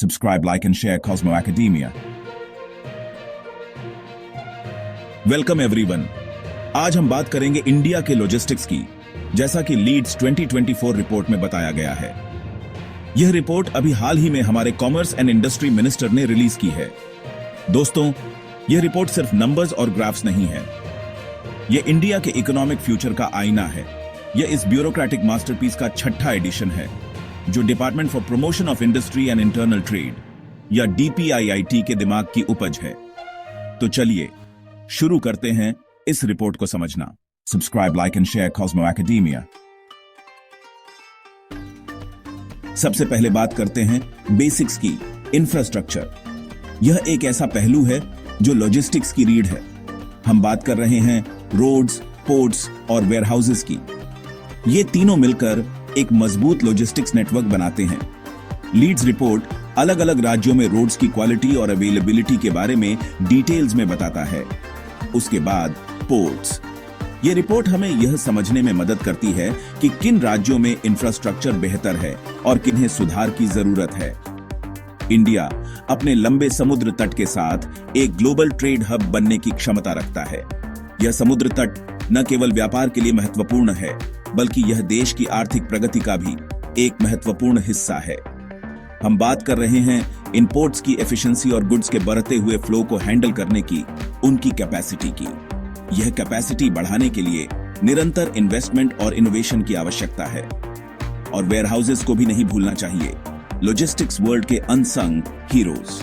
Subscribe, like and share Cosmo Academia. Welcome everyone. आज हम बात करेंगे इंडिया के लॉजिस्टिक्स की, जैसा कि लीड्स 2024 रिपोर्ट में बताया गया है। यह रिपोर्ट अभी हाल ही में हमारे कॉमर्स एंड इंडस्ट्री मिनिस्टर ने रिलीज की है। दोस्तों, यह रिपोर्ट सिर्फ नंबर्स और ग्राफ्स नहीं है, यह इंडिया के इकोनॉमिक फ्यूचर का आईना है। यह इस ब्यूरोक्रेटिक मास्टरपीस का छठा एडिशन है, जो department for promotion of industry and internal trade या DPIIT के दिमाग की उपज है। तो चलिए शुरू करते हैं इस रिपोर्ट को समझना। Subscribe, like and share Cosmo academia. सबसे पहले बात करते हैं बेसिक्स की। इंफ्रास्ट्रक्चर, यह एक ऐसा पहलू है जो लॉजिस्टिक्स की रीढ़ है। हम बात कर रहे हैं रोड्स, पोर्ट्स और वेयरहाउसेस की। ये तीनों मिलकर एक मजबूत लॉजिस्टिक्स नेटवर्क बनाते हैं। लीड्स रिपोर्ट अलग अलग राज्यों में रोड्स की क्वालिटी और अवेलेबिलिटी के बारे में डिटेल्स में बताता है। उसके बाद पोर्ट्स, ये रिपोर्ट हमें यह समझने में मदद करती है कि किन राज्यों में इंफ्रास्ट्रक्चर बेहतर है और किन्हें सुधार की जरूरत है। इंडिया अपने लंबे समुद्र तट के साथ एक ग्लोबल ट्रेड हब बनने की क्षमता रखता है। यह समुद्र तट न केवल व्यापार के लिए महत्वपूर्ण है, बल्कि यह देश की आर्थिक प्रगति का भी एक महत्वपूर्ण हिस्सा है। हम बात कर रहे हैं इन पोर्ट्स की एफिशिएंसी और गुड्स के बढ़ते हुए फ्लो को हैंडल करने की उनकी कैपेसिटी की। यह कैपेसिटी बढ़ाने के लिए निरंतर इन्वेस्टमेंट और इनोवेशन की आवश्यकता है। और वेयरहाउसेस को भी नहीं भूलना चाहिए, लॉजिस्टिक्स वर्ल्ड के अनसंग हीरोज।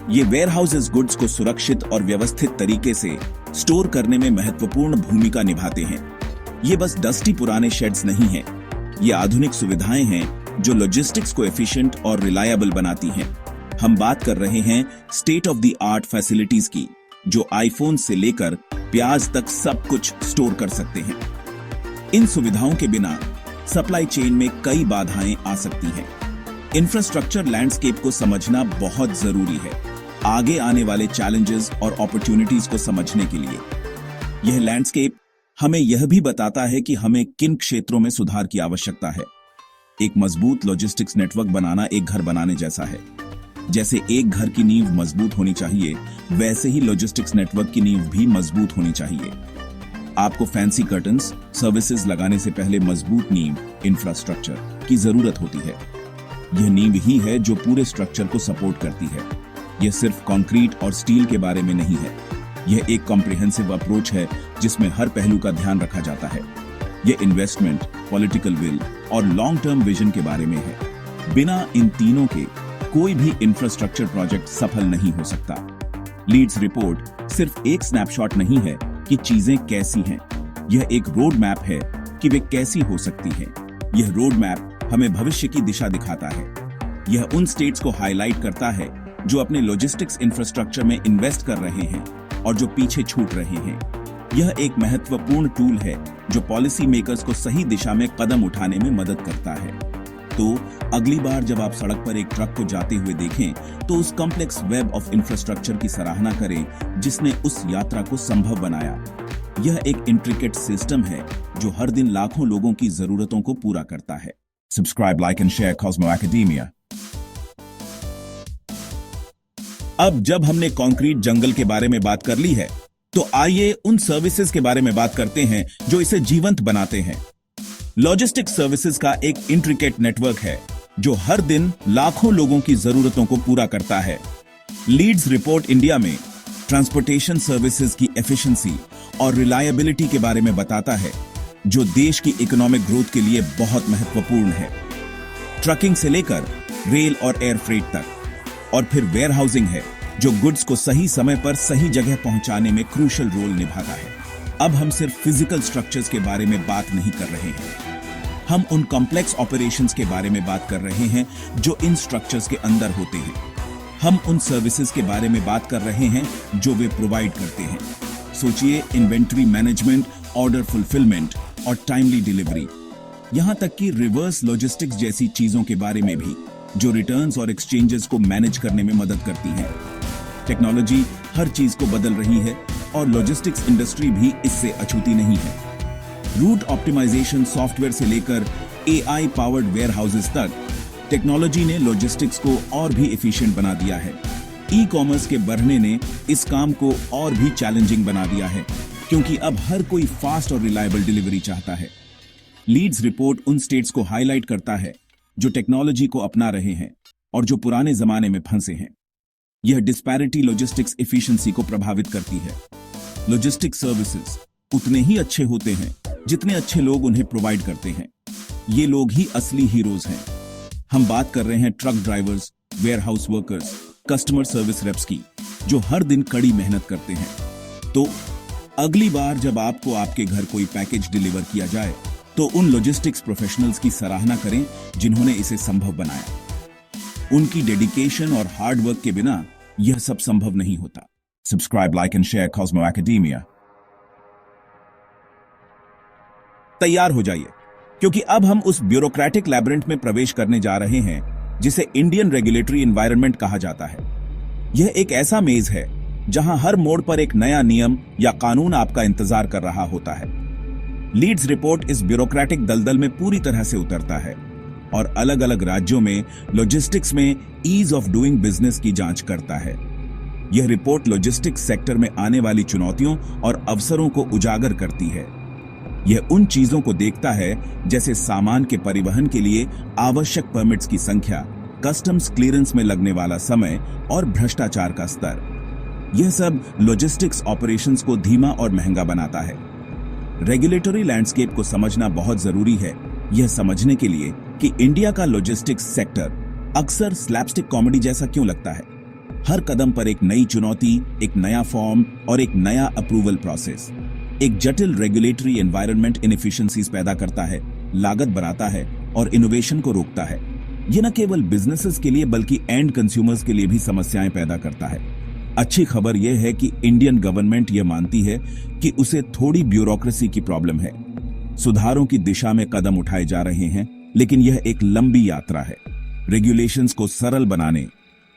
ये वेयरहाउसेस गुड्स को सुरक्षित और व्यवस्थित तरीके से स्टोर करने में महत्वपूर्ण भूमिका निभाते हैं। ये बस डस्टी पुराने शेड्स नहीं हैं, ये आधुनिक सुविधाएं हैं जो लॉजिस्टिक्स को एफिशिएंट और रिलायबल बनाती हैं। हम बात कर रहे हैं state of the art facilities की, जो आईफोन से लेकर प्याज तक सब कुछ स्टोर कर सकते हैं। इन सुविधाओं के बिना सप्लाई चेन में कई बाधाएं आ सकती हैं। इंफ्रास्ट्रक्चर लैंडस्केप को समझना बहुत जरूरी है, आगे आने वाले चैलेंजेस और अपॉर्चुनिटीज को समझने के लिए। यह लैंडस्केप हमें यह भी बताता है कि हमें किन क्षेत्रों में सुधार की आवश्यकता है। एक मजबूत लॉजिस्टिक्स नेटवर्क बनाना एक घर बनाने जैसा है। जैसे एक घर की नींव मजबूत होनी चाहिए, वैसे ही लॉजिस्टिक्स नेटवर्क की नींव भी मजबूत होनी चाहिए। आपको फैंसी कर्टन्स, सर्विसेज लगाने से पहले मजबूत नींव, इंफ्रास्ट्रक्चर की जरूरत होती है। यह नींव ही है जो पूरे स्ट्रक्चर को सपोर्ट करती है। यह सिर्फ कंक्रीट और स्टील के बारे में नहीं है, यह एक कॉम्प्रिहेंसिव अप्रोच है जिसमें हर पहलू का ध्यान रखा जाता है। यह इन्वेस्टमेंट, पॉलिटिकल विल और लॉन्ग टर्म विजन के बारे में है। बिना इन तीनों के कोई भी इंफ्रास्ट्रक्चर प्रोजेक्ट सफल नहीं हो सकता। लीड्स रिपोर्ट सिर्फ एक स्नैपशॉट नहीं है कि चीजें कैसी हैं, यह एक रोड मैप है कि वे कैसी हो सकती हैं। यह रोड मैप हमें भविष्य की दिशा दिखाता है। यह उन स्टेट्स को हाईलाइट करता है जो अपने लॉजिस्टिक्स इंफ्रास्ट्रक्चर में इन्वेस्ट कर रहे हैं और जो पीछे छूट रहे हैं। यह एक महत्वपूर्ण टूल है जो पॉलिसी मेकर्स को सही दिशा में कदम उठाने में मदद करता है। तो अगली बार जब आप सड़क पर एक ट्रक को जाते हुए देखें, तो उस कॉम्प्लेक्स वेब ऑफ इंफ्रास्ट्रक्चर की सराहना करें जिसने उस यात्रा को संभव बनाया। यह एक इंट्रिकेट सिस्टम है जो हर दिन लाखों लोगों की जरूरतों को पूरा करता है। Subscribe, like and share Cosmo academia. अब जब हमने कंक्रीट जंगल के बारे में बात कर ली है, तो आइए उन सर्विसेज के बारे में बात करते हैं जो इसे जीवंत बनाते हैं। लॉजिस्टिक्स सर्विसेज का एक इंट्रिकेट नेटवर्क है जो हर दिन लाखों लोगों की जरूरतों को पूरा करता है। लीड्स रिपोर्ट इंडिया में ट्रांसपोर्टेशन सर्विसेज की एफिशिएंसी और रिलायबिलिटी के बारे में बताता है, जो देश की इकोनॉमिक ग्रोथ के लिए बहुत महत्वपूर्ण है। ट्रकिंग से लेकर रेल और एयर फ्रेट तक, और फिर वेयरहाउसिंग है जो गुड्स को सही समय पर सही जगह पहुंचाने में क्रूशियल रोल निभाता है। अब हम सिर्फ फिजिकल स्ट्रक्चर्स के बारे में बात नहीं कर रहे हैं, हम उन कॉम्प्लेक्स ऑपरेशंस के बारे में बात कर रहे हैं जो इन स्ट्रक्चर्स के अंदर होते हैं। हम उन सर्विसेज के बारे में बात कर रहे हैं जो वे प्रोवाइड करते हैं। सोचिए इन्वेंट्री मैनेजमेंट, ऑर्डर फुलफिलमेंट और टाइमली डिलीवरी, यहां तक कि रिवर्स लॉजिस्टिक्स जैसी चीजों के बारे में भी, जो रिटर्न्स और एक्सचेंजेस को मैनेज करने में मदद करती हैं। टेक्नोलॉजी हर चीज को बदल रही है और लॉजिस्टिक्स इंडस्ट्री भी इससे अछूती नहीं है। रूट ऑप्टिमाइजेशन सॉफ्टवेयर से लेकर AI पावर्ड वेयरहाउसेस तक, टेक्नोलॉजी ने लॉजिस्टिक्स को और भी एफिशिएंट बना दिया है। ई कॉमर्स के बढ़ने ने इस काम को और भी चैलेंजिंग बना दिया है, क्योंकि अब हर कोई फास्ट और रिलायबल डिलीवरी चाहता है। लीड्स रिपोर्ट उन स्टेट्स को हाईलाइट करता है जो टेक्नोलॉजी को अपना रहे हैं और जो पुराने जमाने में फंसे हैं। यह डिस्पैरिटी लॉजिस्टिक्स एफिशिएंसी को प्रभावित करती है। लॉजिस्टिक्स सर्विसेज उतने ही अच्छे होते हैं जितने अच्छे लोग उन्हें प्रोवाइड करते हैं। ये लोग ही असली हीरोज हैं। हम बात कर रहे हैं truck drivers, warehouse workers, customer service reps की, जो हर दिन कड़ी मेहनत करते हैं। तो अगली बार जब आपको आपके घर कोई पैकेज डिलीवर किया जाए तो उन लॉजिस्टिक्स प्रोफेशनल्स की सराहना करें जिन्होंने इसे संभव बनाया। उनकी डेडिकेशन और हार्ड वर्क के बिना यह सब संभव नहीं होता। Subscribe, like and share Cosmo academia. तैयार हो जाइए, क्योंकि अब हम उस ब्यूरोक्रेटिक लैबिरिंथ में प्रवेश करने जा रहे हैं जिसे इंडियन रेगुलेटरी एनवायरनमेंट कहा जाता है। यह एक ऐसा मेज है जहां हर मोड़ पर एक नया नियम या कानून आपका इंतजार कर रहा होता है। लीड्स रिपोर्ट इस ब्यूरोक्रेटिक दलदल में पूरी तरह से उतरता है और अलग अलग राज्यों में लॉजिस्टिक्स में ईज ऑफ डूइंग बिजनेस की जांच करता है। यह रिपोर्ट लॉजिस्टिक्स सेक्टर में आने वाली चुनौतियों और अवसरों को उजागर करती है। यह उन चीजों को देखता है जैसे सामान के परिवहन के लिए आवश्यक परमिट्स की संख्या, कस्टम्स क्लियरेंस में लगने वाला समय और भ्रष्टाचार का स्तर। यह सब लॉजिस्टिक्स ऑपरेशंस को धीमा और महंगा बनाता है। रेगुलेटरी लैंडस्केप को समझना बहुत जरूरी है, यह समझने के लिए कि इंडिया का लॉजिस्टिक्स सेक्टर अक्सर स्लैपस्टिक कॉमेडी जैसा क्यों लगता है। हर कदम पर एक नई चुनौती, एक नया फॉर्म और एक नया अप्रूवल प्रोसेस। एक जटिल रेगुलेटरी एनवायरनमेंट इनएफिशिएंसीज पैदा करता है, लागत बढ़ाता है और इनोवेशन को रोकता है। यह न केवल बिजनेसेस के लिए बल्कि एंड कंज्यूमर्स के लिए भी समस्याएं पैदा करता है। अच्छी खबर यह है कि इंडियन गवर्नमेंट यह मानती है कि उसे थोड़ी ब्यूरोक्रेसी की प्रॉब्लम है। सुधारों की दिशा में कदम उठाए जा रहे हैं, लेकिन यह एक लंबी यात्रा है। रेगुलेशंस को सरल बनाने,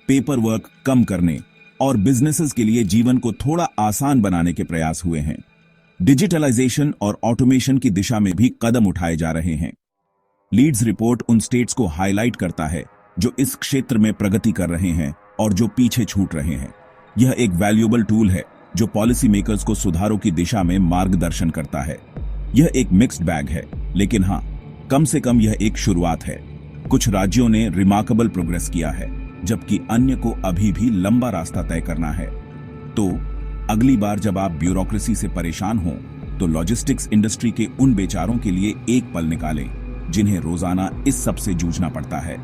पेपर वर्क कम करने और बिजनेसेस के लिए जीवन को थोड़ा आसान बनाने के प्रयास हुए हैं। डिजिटलाइजेशन और ऑटोमेशन की दिशा में भी कदम उठाए जा रहे हैं। लीड्स रिपोर्ट उन स्टेट्स को हाईलाइट करता है जो इस क्षेत्र में प्रगति कर रहे हैं और जो पीछे छूट रहे हैं। यह एक वैल्यूएबल टूल है जो पॉलिसी मेकर्स को सुधारों की दिशा में मार्गदर्शन करता है। यह एक मिक्स्ड बैग है, लेकिन हाँ, कम से कम यह एक शुरुआत है। कुछ राज्यों ने रिमार्केबल प्रोग्रेस किया है, जबकि अन्य को अभी भी लंबा रास्ता तय करना है। तो अगली बार जब आप ब्यूरोक्रेसी से परेशान हों, तो लॉजिस्टिक्स इंडस्ट्री के उन बेचारों के लिए एक पल निकालें जिन्हें रोजाना इस सब से जूझना पड़ता है।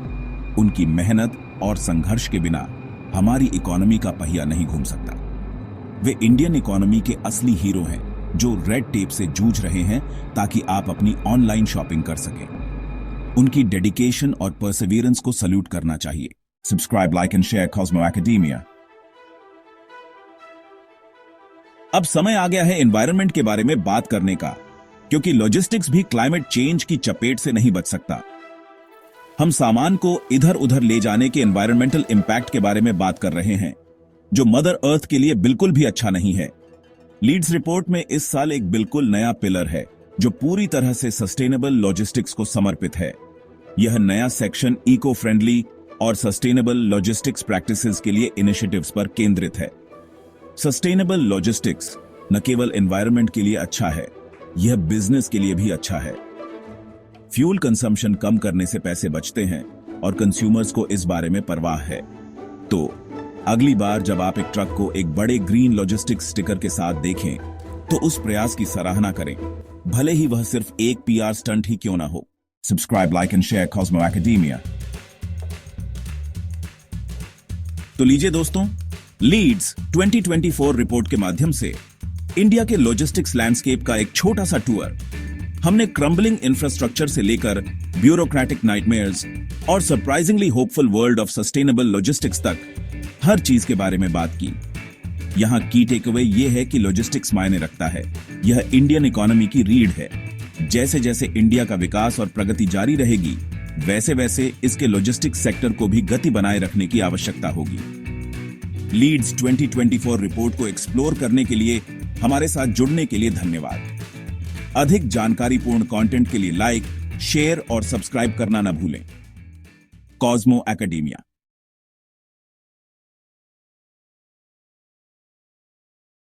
उनकी मेहनत और संघर्ष के बिना हमारी इकोनॉमी का पहिया नहीं घूम सकता। वे इंडियन इकोनॉमी के असली हीरो हैं जो रेड टेप से जूझ रहे हैं ताकि आप अपनी ऑनलाइन शॉपिंग कर सकें। उनकी डेडिकेशन और परसिवियरेंस को सल्यूट करना चाहिए। Subscribe, like and share Cosmo academia. अब समय आ गया है एनवायरनमेंट के बारे में बात करने का, क्योंकि लॉजिस्टिक्स भी क्लाइमेट चेंज की चपेट से नहीं बच सकता। हम सामान को इधर उधर ले जाने के एनवायरमेंटल इंपैक्ट के बारे में बात कर रहे हैं, जो मदर अर्थ के लिए बिल्कुल भी अच्छा नहीं है। लीड्स रिपोर्ट में इस साल एक बिल्कुल नया पिलर है जो पूरी तरह से सस्टेनेबल लॉजिस्टिक्स को समर्पित है। यह नया सेक्शन इको फ्रेंडली और सस्टेनेबल लॉजिस्टिक्स प्रैक्टिसेस के लिए इनिशिएटिव्स पर केंद्रित है। सस्टेनेबल लॉजिस्टिक्स न केवल एनवायरनमेंट के लिए अच्छा है, यह बिजनेस के लिए भी अच्छा है। फ्यूल कंजम्पशन कम करने से पैसे बचते हैं और कंज्यूमर्स को इस बारे में परवाह है। तो अगली बार जब आप एक ट्रक को एक बड़े ग्रीन लॉजिस्टिक्स स्टिकर के साथ देखें, तो उस प्रयास की सराहना करें, भले ही वह सिर्फ एक पीआर स्टंट ही क्यों ना हो। Subscribe, like and share Cosmo academia. तो लीजिए दोस्तों, लीड्स 2024 रिपोर्ट के माध्यम से इंडिया के लॉजिस्टिक्स लैंडस्केप का एक छोटा सा टूर। हमने क्रम्बलिंग इंफ्रास्ट्रक्चर से लेकर ब्यूरोक्रेटिक नाइटमेयर्स और surprisingly hopeful world of sustainable logistics तक हर चीज के बारे में बात की। यहां की टेकअवे यह है कि लॉजिस्टिक्स मायने रखता है। यह इंडियन इकोनॉमी की रीढ़ है। जैसे जैसे इंडिया का विकास और प्रगति जारी रहेगी, वैसे वैसे इसके लॉजिस्टिक्स सेक्टर को भी गति बनाए रखने की आवश्यकता होगी। लीड्स 2024 रिपोर्ट को एक्सप्लोर करने के लिए, हमारे साथ जुड़ने के लिए धन्यवाद। अधिक जानकारीपूर्ण कंटेंट के लिए लाइक, शेयर और सब्सक्राइब करना न भूलें। Cosmo academia.